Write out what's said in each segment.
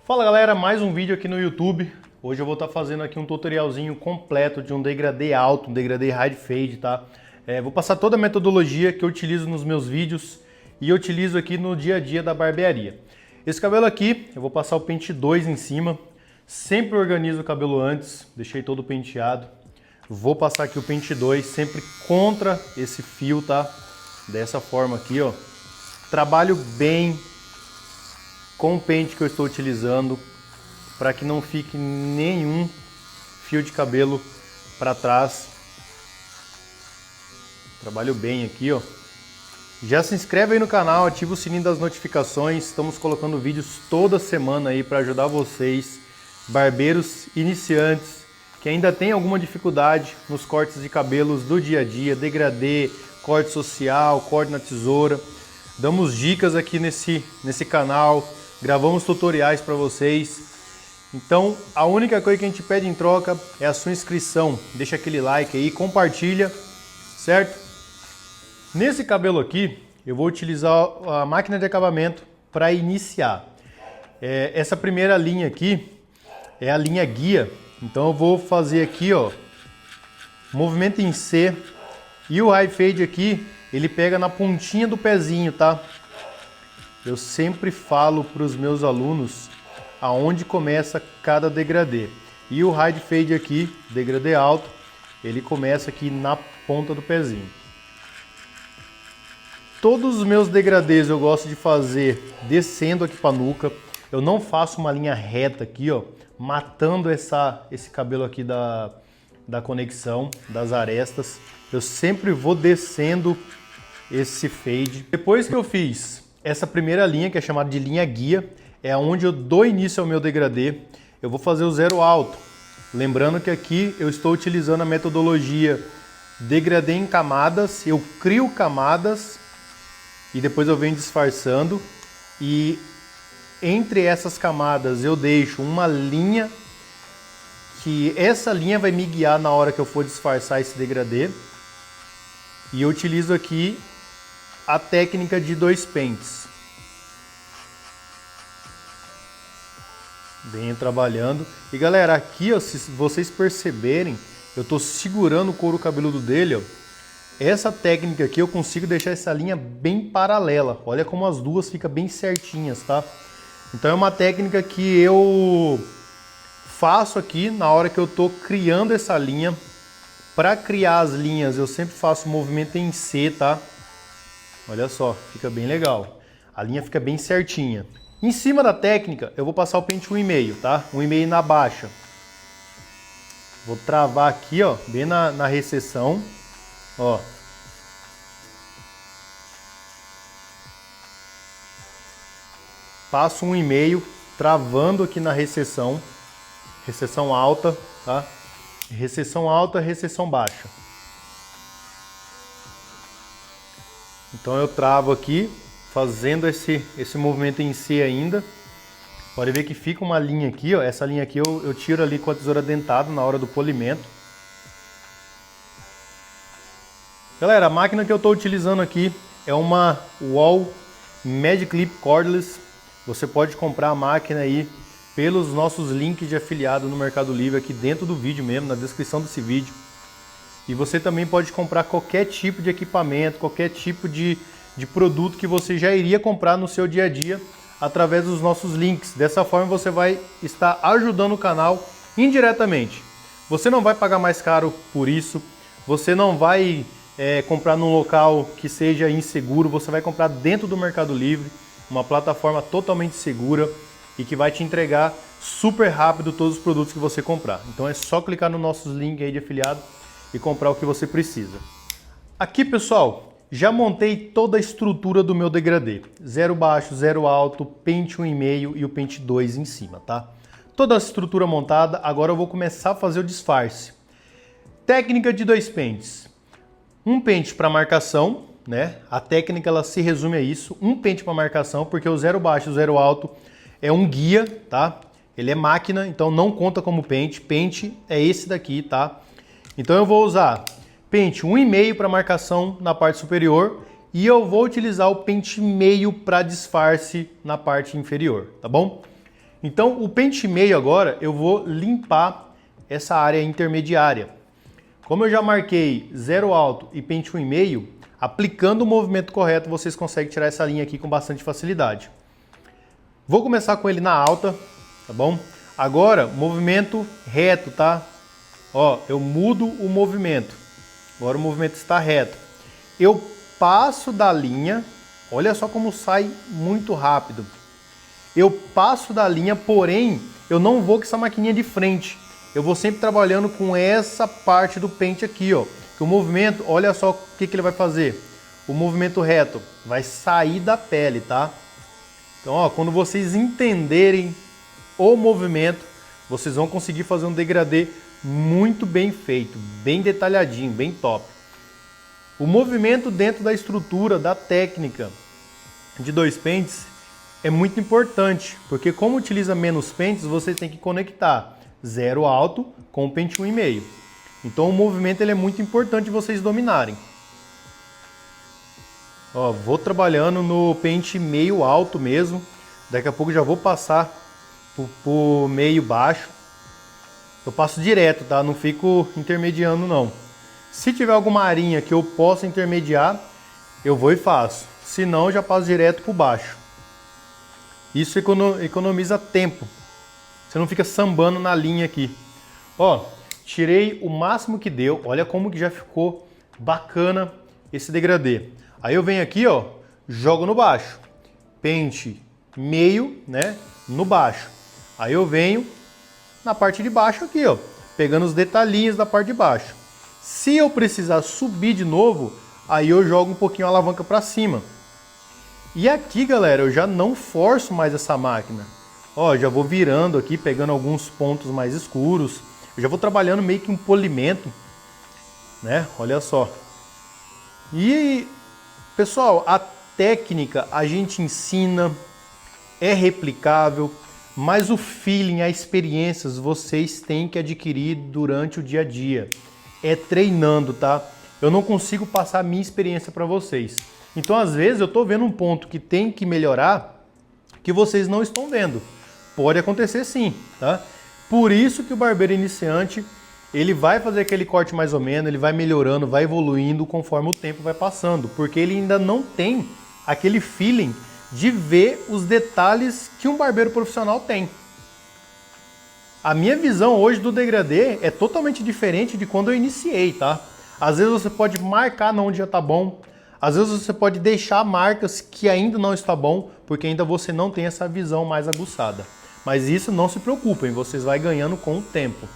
Fala galera, mais um vídeo aqui no YouTube. Hoje eu vou estar fazendo aqui um tutorialzinho completo de um degradê alto, um degradê high fade, tá? Vou passar toda a metodologia que eu utilizo nos meus vídeos e eu utilizo aqui no dia a dia da barbearia. Esse cabelo aqui, eu vou passar o pente 2 em cima. Sempre organizo o cabelo antes, deixei todo penteado. Vou passar aqui o pente 2 sempre contra esse fio, tá? Dessa forma aqui, ó. Trabalho bem com o pente que eu estou utilizando para que não fique nenhum fio de cabelo para trás. Trabalho bem aqui, ó. Já se inscreve aí no canal, ativa o sininho das notificações. Estamos colocando vídeos toda semana aí para ajudar vocês, barbeiros iniciantes, que ainda tem alguma dificuldade nos cortes de cabelos do dia a dia, degradê, corte social, corte na tesoura. Damos dicas aqui nesse canal, gravamos tutoriais para vocês. Então, a única coisa que a gente pede em troca é a sua inscrição. Deixa aquele like aí, compartilha, certo? Nesse cabelo aqui, eu vou utilizar a máquina de acabamento para iniciar. Essa primeira linha aqui é a linha guia. Então eu vou fazer aqui, ó, movimento em C, e o high fade aqui, ele pega na pontinha do pezinho, tá? Eu sempre falo para os meus alunos aonde começa cada degradê. E o high fade aqui, degradê alto, ele começa aqui na ponta do pezinho. Todos os meus degradês eu gosto de fazer descendo aqui para a nuca. Eu não faço uma linha reta aqui, ó, matando esse cabelo aqui da conexão, das arestas. Eu sempre vou descendo esse fade. Depois que eu fiz essa primeira linha, que é chamada de linha guia, é onde eu dou início ao meu degradê. Eu vou fazer o zero alto. Lembrando que aqui eu estou utilizando a metodologia degradê em camadas. Eu crio camadas e depois eu venho disfarçando. E entre essas camadas eu deixo uma linha, que essa linha vai me guiar na hora que eu for disfarçar esse degradê. E eu utilizo aqui a técnica de 2 pentes. Venho trabalhando. E galera, aqui, ó, se vocês perceberem, eu tô segurando o couro cabeludo dele, ó. Essa técnica aqui eu consigo deixar essa linha bem paralela. Olha como as duas ficam bem certinhas, tá? Então é uma técnica que eu faço aqui na hora que eu tô criando essa linha. Para criar as linhas eu sempre faço o movimento em C, tá? Olha só, fica bem legal. A linha fica bem certinha. Em cima da técnica eu vou passar o pente 1,5, tá? 1,5 na baixa. Vou travar aqui, ó, bem na recessão, ó. Passo 1,5, travando aqui na recessão alta, tá? Recessão alta, recessão baixa. Então eu travo aqui, fazendo esse movimento em C ainda. Pode ver que fica uma linha aqui, ó. Essa linha aqui eu tiro ali com a tesoura dentada na hora do polimento. Galera, a máquina que eu estou utilizando aqui é uma Wahl Magic Clip Cordless. Você pode comprar a máquina aí pelos nossos links de afiliado no Mercado Livre, aqui dentro do vídeo mesmo, na descrição desse vídeo. E você também pode comprar qualquer tipo de equipamento, qualquer tipo de produto que você já iria comprar no seu dia a dia através dos nossos links. Dessa forma você vai estar ajudando o canal indiretamente. Você não vai pagar mais caro por isso, você não vai comprar num local que seja inseguro, você vai comprar dentro do Mercado Livre, uma plataforma totalmente segura e que vai te entregar super rápido todos os produtos que você comprar. Então é só clicar nos nossos links aí de afiliado e comprar o que você precisa. Aqui, pessoal, já montei toda a estrutura do meu degradê. Zero baixo, zero alto, pente 1,5 e o pente 2 em cima, tá? Toda a estrutura montada, agora eu vou começar a fazer o disfarce. Técnica de 2 pentes. Um pente para marcação, né? A técnica ela se resume a isso. Um pente para marcação, porque o zero baixo e o zero alto é um guia, tá? Ele é máquina, então não conta como pente. Pente é esse daqui, tá? Então eu vou usar pente 1,5 para marcação na parte superior e eu vou utilizar o pente meio para disfarce na parte inferior, tá bom? Então, o pente meio agora, eu vou limpar essa área intermediária. Como eu já marquei 0 alto e pente 1,5, aplicando o movimento correto, vocês conseguem tirar essa linha aqui com bastante facilidade. Vou começar com ele na alta, tá bom? Agora, movimento reto, tá? Ó, eu mudo o movimento. Agora o movimento está reto. Eu passo da linha, olha só como sai muito rápido. Eu passo da linha, porém, eu não vou com essa maquininha de frente. Eu vou sempre trabalhando com essa parte do pente aqui, ó. Que o movimento, olha só o que ele vai fazer. O movimento reto vai sair da pele, tá? Então, ó, quando vocês entenderem o movimento, vocês vão conseguir fazer um degradê muito bem feito, bem detalhadinho, bem top. O movimento dentro da estrutura, da técnica de 2 pentes é muito importante, porque como utiliza menos pentes, você tem que conectar 0 alto com o pente 1,5. Então o movimento ele é muito importante vocês dominarem. Ó, vou trabalhando no pente meio alto mesmo, daqui a pouco já vou passar pro meio baixo. Eu passo direto, tá? Não fico intermediando não. Se tiver alguma arinha que eu possa intermediar, eu vou e faço. Se não, eu já passo direto pro baixo. Isso economiza tempo. Você não fica sambando na linha aqui. Ó, tirei o máximo que deu. Olha como que já ficou bacana esse degradê. Aí eu venho aqui, ó, jogo no baixo. Pente meio, né, no baixo. Aí eu venho na parte de baixo aqui, ó, pegando os detalhinhos da parte de baixo. Se eu precisar subir de novo, aí eu jogo um pouquinho a alavanca para cima. E aqui, galera, eu já não forço mais essa máquina. Ó, já vou virando aqui, pegando alguns pontos mais escuros. Eu já vou trabalhando meio que um polimento, né? Olha só. E, pessoal, a técnica a gente ensina, é replicável, mas o feeling, a experiência, vocês têm que adquirir durante o dia a dia. É treinando, tá? Eu não consigo passar a minha experiência para vocês. Então, às vezes, eu estou vendo um ponto que tem que melhorar que vocês não estão vendo. Pode acontecer sim, tá? Por isso que o barbeiro iniciante, ele vai fazer aquele corte mais ou menos, ele vai melhorando, vai evoluindo conforme o tempo vai passando, porque ele ainda não tem aquele feeling de ver os detalhes que um barbeiro profissional tem. A minha visão hoje do degradê é totalmente diferente de quando eu iniciei, tá? Às vezes você pode marcar onde já tá bom, às vezes você pode deixar marcas que ainda não está bom, porque ainda você não tem essa visão mais aguçada. Mas isso não se preocupem, vocês vão ganhando com o tempo.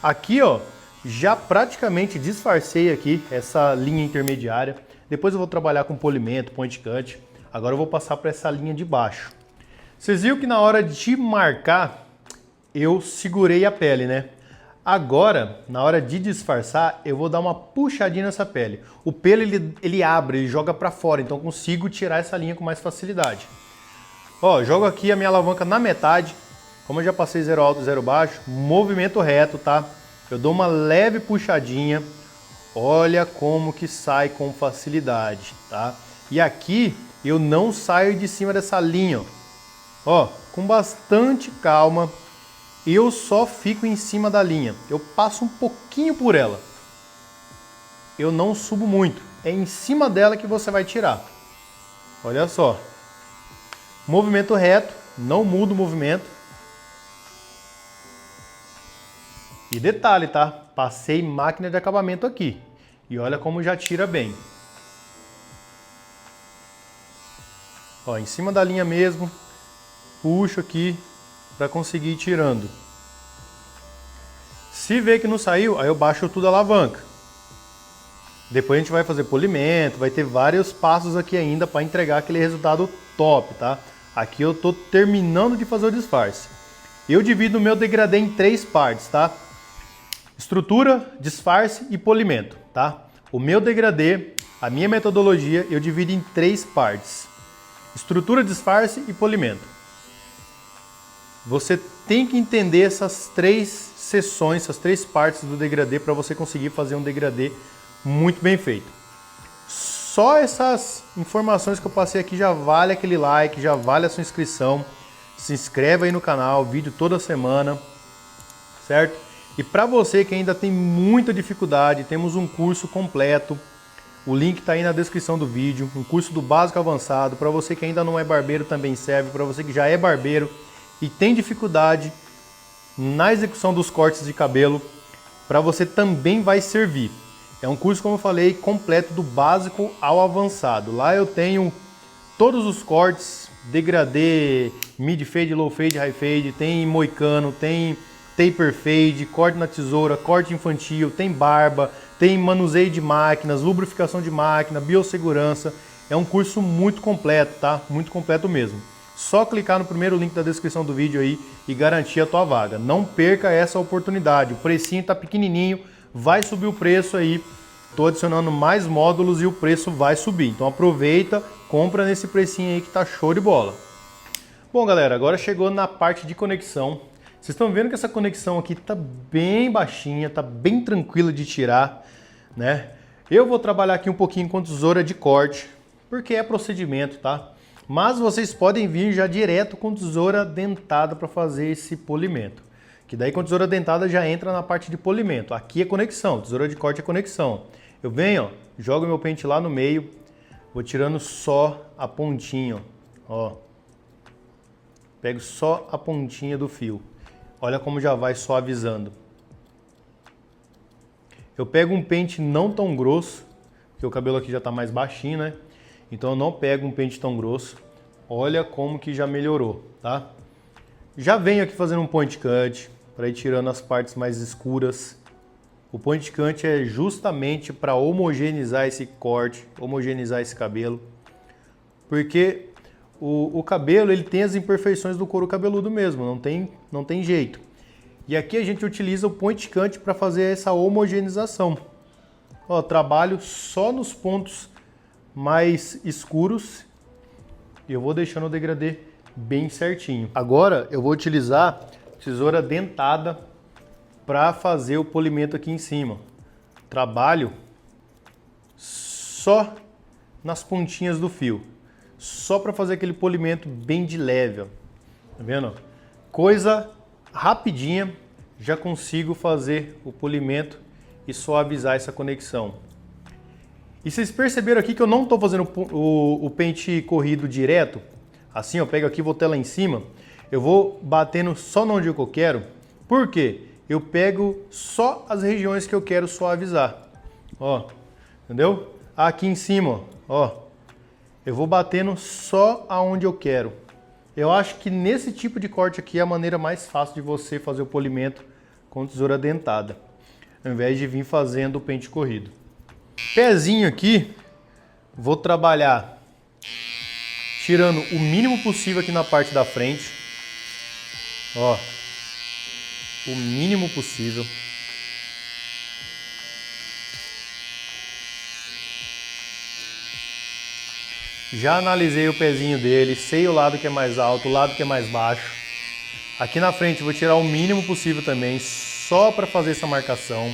Aqui, ó, já praticamente disfarcei aqui essa linha intermediária. Depois eu vou trabalhar com polimento, point cut. Agora eu vou passar para essa linha de baixo. Vocês viram que na hora de marcar, eu segurei a pele, né? Agora, na hora de disfarçar, eu vou dar uma puxadinha nessa pele. O pelo ele abre, ele joga para fora, então eu consigo tirar essa linha com mais facilidade. Ó, jogo aqui a minha alavanca na metade. Como eu já passei 0 alto, 0 baixo, movimento reto, tá? Eu dou uma leve puxadinha. Olha como que sai com facilidade, tá? E aqui eu não saio de cima dessa linha, ó. Ó, com bastante calma. Eu só fico em cima da linha. Eu passo um pouquinho por ela. Eu não subo muito. É em cima dela que você vai tirar. Olha só. Movimento reto. Não muda o movimento. E detalhe, tá? Passei máquina de acabamento aqui. E olha como já tira bem. Ó, em cima da linha mesmo. Puxo aqui para conseguir ir tirando. Se ver que não saiu, aí eu baixo tudo a alavanca. Depois a gente vai fazer polimento, vai ter vários passos aqui ainda para entregar aquele resultado top, tá? Aqui eu tô terminando de fazer o disfarce. Eu divido o meu degradê em 3 partes, tá? Estrutura, disfarce e polimento, tá? O meu degradê, a minha metodologia, eu divido em 3 partes. Estrutura, disfarce e polimento. Você tem que entender essas 3 seções, essas 3 partes do degradê para você conseguir fazer um degradê muito bem feito. Só essas informações que eu passei aqui já vale aquele like, já vale a sua inscrição. se inscreve aí no canal, vídeo toda semana, certo? E para você que ainda tem muita dificuldade, temos um curso completo. O link está aí na descrição do vídeo, um curso do básico avançado. Para você que ainda não é barbeiro também serve, para você que já é barbeiro e tem dificuldade na execução dos cortes de cabelo, para você também vai servir. É um curso, como eu falei, completo do básico ao avançado. Lá eu tenho todos os cortes, degradê, mid fade, low fade, high fade, tem moicano, tem taper fade, corte na tesoura, corte infantil, tem barba, tem manuseio de máquinas, lubrificação de máquina, biossegurança. É um curso muito completo, tá? Muito completo mesmo. Só clicar no primeiro link da descrição do vídeo aí e garantir a tua vaga. Não perca essa oportunidade. O precinho tá pequenininho, vai subir o preço aí. Tô adicionando mais módulos e o preço vai subir. Então aproveita, compra nesse precinho aí que tá show de bola. Bom, galera, agora chegou na parte de conexão. Vocês estão vendo que essa conexão aqui tá bem baixinha, tá bem tranquila de tirar, né? Eu vou trabalhar aqui um pouquinho com tesoura de corte, porque é procedimento, tá? Mas vocês podem vir já direto com tesoura dentada para fazer esse polimento. Que daí com tesoura dentada já entra na parte de polimento. Aqui é conexão, tesoura de corte é conexão. Eu venho, ó, jogo meu pente lá no meio, vou tirando só a pontinha, ó. Pego só a pontinha do fio. Olha como já vai suavizando. Eu pego um pente não tão grosso, porque o cabelo aqui já está mais baixinho, né? Então eu não pego um pente tão grosso. Olha como que já melhorou, tá? Já venho aqui fazendo um point cut, para ir tirando as partes mais escuras. O point cut é justamente para homogeneizar esse corte, homogeneizar esse cabelo. Porque o cabelo ele tem as imperfeições do couro cabeludo mesmo, não tem jeito. E aqui a gente utiliza o point cut para fazer essa homogeneização. Ó, trabalho só nos pontos mais escuros e eu vou deixando o degradê bem certinho. Agora eu vou utilizar tesoura dentada para fazer o polimento aqui em cima. Trabalho só nas pontinhas do fio. Só para fazer aquele polimento bem de leve, ó. Tá vendo? Coisa rapidinha, já consigo fazer o polimento e suavizar essa conexão. E vocês perceberam aqui que eu não estou fazendo o pente corrido direto, assim, eu pego aqui, vou até lá em cima, eu vou batendo só onde eu quero. Por quê? Eu pego só as regiões que eu quero suavizar, ó, entendeu? Aqui em cima, ó. Eu vou batendo só aonde eu quero. Eu acho que nesse tipo de corte aqui é a maneira mais fácil de você fazer o polimento com tesoura dentada, ao invés de vir fazendo o pente corrido. Pezinho aqui, vou trabalhar tirando o mínimo possível aqui na parte da frente. Ó, o mínimo possível. Já analisei o pezinho dele, sei o lado que é mais alto, o lado que é mais baixo. Aqui na frente vou tirar o mínimo possível também, só para fazer essa marcação.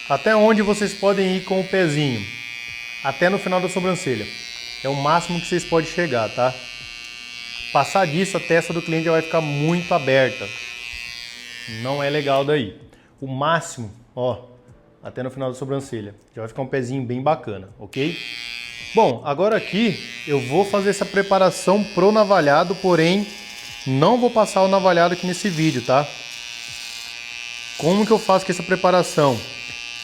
Até onde vocês podem ir com o pezinho? Até no final da sobrancelha. É o máximo que vocês podem chegar, tá? Passar disso, a testa do cliente já vai ficar muito aberta. Não é legal daí. O máximo, ó, até no final da sobrancelha. Já vai ficar um pezinho bem bacana, ok? Bom, agora aqui eu vou fazer essa preparação pro navalhado, porém não vou passar o navalhado aqui nesse vídeo, tá? Como que eu faço com essa preparação?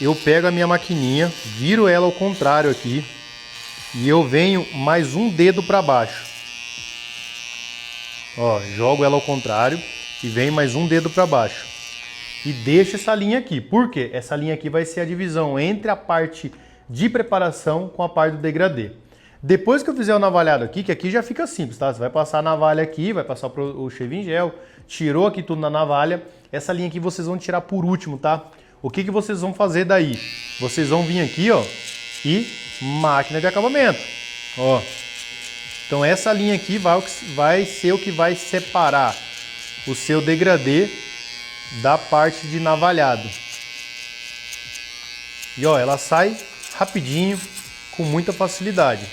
Eu pego a minha maquininha, viro ela ao contrário aqui e eu venho mais um dedo para baixo. Ó, jogo ela ao contrário e venho mais um dedo para baixo. E deixo essa linha aqui. Por quê? Essa linha aqui vai ser a divisão entre a parte de preparação com a parte do degradê. Depois que eu fizer o navalhado aqui, que aqui já fica simples, tá? Você vai passar a navalha aqui, vai passar o shaving gel, tirou aqui tudo na navalha. Essa linha aqui vocês vão tirar por último, tá? O que vocês vão fazer daí? Vocês vão vir aqui, ó, e máquina de acabamento, ó. Então essa linha aqui vai ser o que vai separar o seu degradê da parte de navalhado. E ó, ela sai rapidinho, com muita facilidade.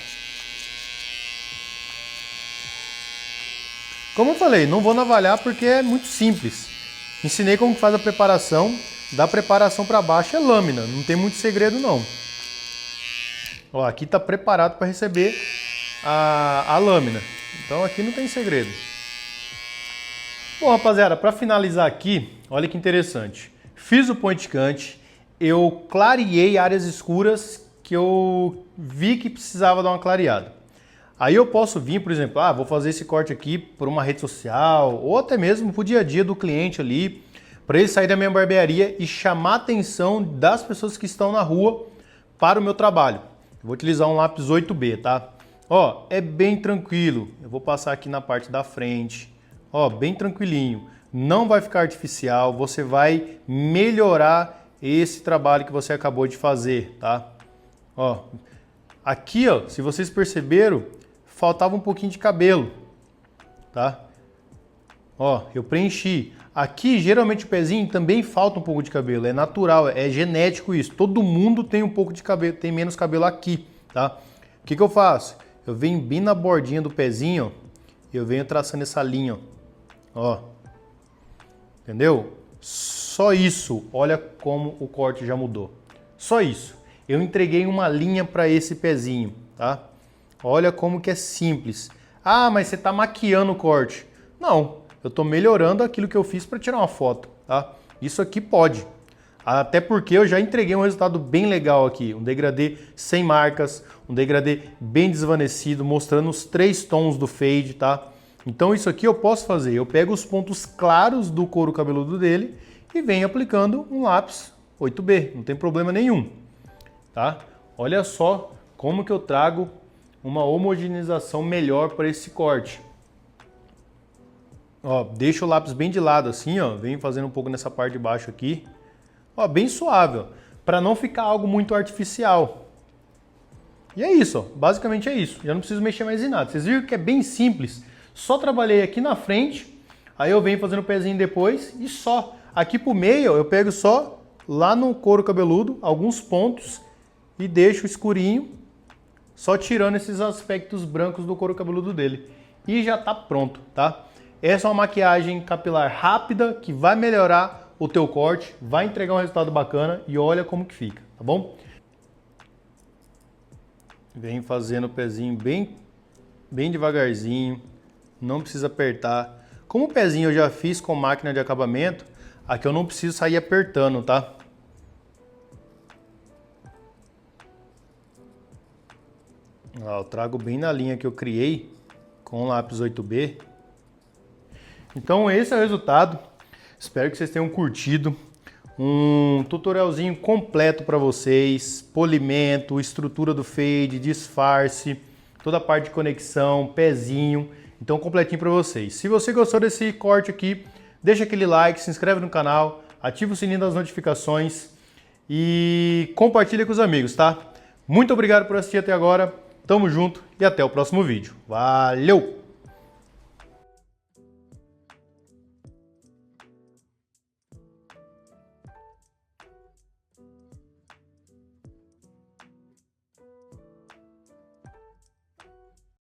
Como eu falei, não vou navalhar porque é muito simples. Ensinei como faz a preparação. Da preparação para baixo é lâmina, não tem muito segredo não. Ó, aqui está preparado para receber a lâmina. Então aqui não tem segredo. Bom, rapaziada, para finalizar aqui, olha que interessante. Fiz o point cut, eu clareei áreas escuras que eu vi que precisava dar uma clareada. Aí eu posso vir, por exemplo, vou fazer esse corte aqui por uma rede social, ou até mesmo para o dia a dia do cliente ali, para ele sair da minha barbearia e chamar a atenção das pessoas que estão na rua para o meu trabalho. Eu vou utilizar um lápis 8B, tá? Ó, é bem tranquilo. Eu vou passar aqui na parte da frente. Ó, bem tranquilinho. Não vai ficar artificial, você vai melhorar esse trabalho que você acabou de fazer, tá? Ó, aqui, ó, se vocês perceberam, faltava um pouquinho de cabelo, tá? Ó, eu preenchi. Aqui, geralmente o pezinho também falta um pouco de cabelo, é natural, é genético isso. Todo mundo tem um pouco de cabelo, tem menos cabelo aqui, tá? O que eu faço? Eu venho bem na bordinha do pezinho, eu venho traçando essa linha, ó. Entendeu? Só isso, olha como o corte já mudou. Só isso. Eu entreguei uma linha para esse pezinho, tá? Olha como que é simples. Ah, mas você está maquiando o corte. Não. Eu estou melhorando aquilo que eu fiz para tirar uma foto, tá? Isso aqui pode. Até porque eu já entreguei um resultado bem legal aqui. Um degradê sem marcas, um degradê bem desvanecido, mostrando os 3 tons do fade, tá? Então isso aqui eu posso fazer. Eu pego os pontos claros do couro cabeludo dele e venho aplicando um lápis 8B. Não tem problema nenhum, tá? Olha só como que eu trago uma homogeneização melhor para esse corte. Ó, deixa o lápis bem de lado assim, ó, vem fazendo um pouco nessa parte de baixo aqui. Ó, bem suave, para não ficar algo muito artificial. E é isso, ó, basicamente é isso. Já não preciso mexer mais em nada. Vocês viram que é bem simples. Só trabalhei aqui na frente, aí eu venho fazendo o pezinho depois e só. Aqui pro meio, eu pego só lá no couro cabeludo, alguns pontos e deixo escurinho, só tirando esses aspectos brancos do couro cabeludo dele. E já tá pronto, tá? Essa é uma maquiagem capilar rápida que vai melhorar o teu corte, vai entregar um resultado bacana e olha como que fica, tá bom? Vem fazendo o pezinho bem devagarzinho, não precisa apertar. Como o pezinho eu já fiz com máquina de acabamento, aqui eu não preciso sair apertando, tá? Ó, eu trago bem na linha que eu criei com o lápis 8B. Então esse é o resultado, espero que vocês tenham curtido, um tutorialzinho completo para vocês, polimento, estrutura do fade, disfarce, toda a parte de conexão, pezinho, então completinho para vocês. Se você gostou desse corte aqui, deixa aquele like, se inscreve no canal, ativa o sininho das notificações e compartilha com os amigos, tá? Muito obrigado por assistir até agora, tamo junto e até o próximo vídeo. Valeu!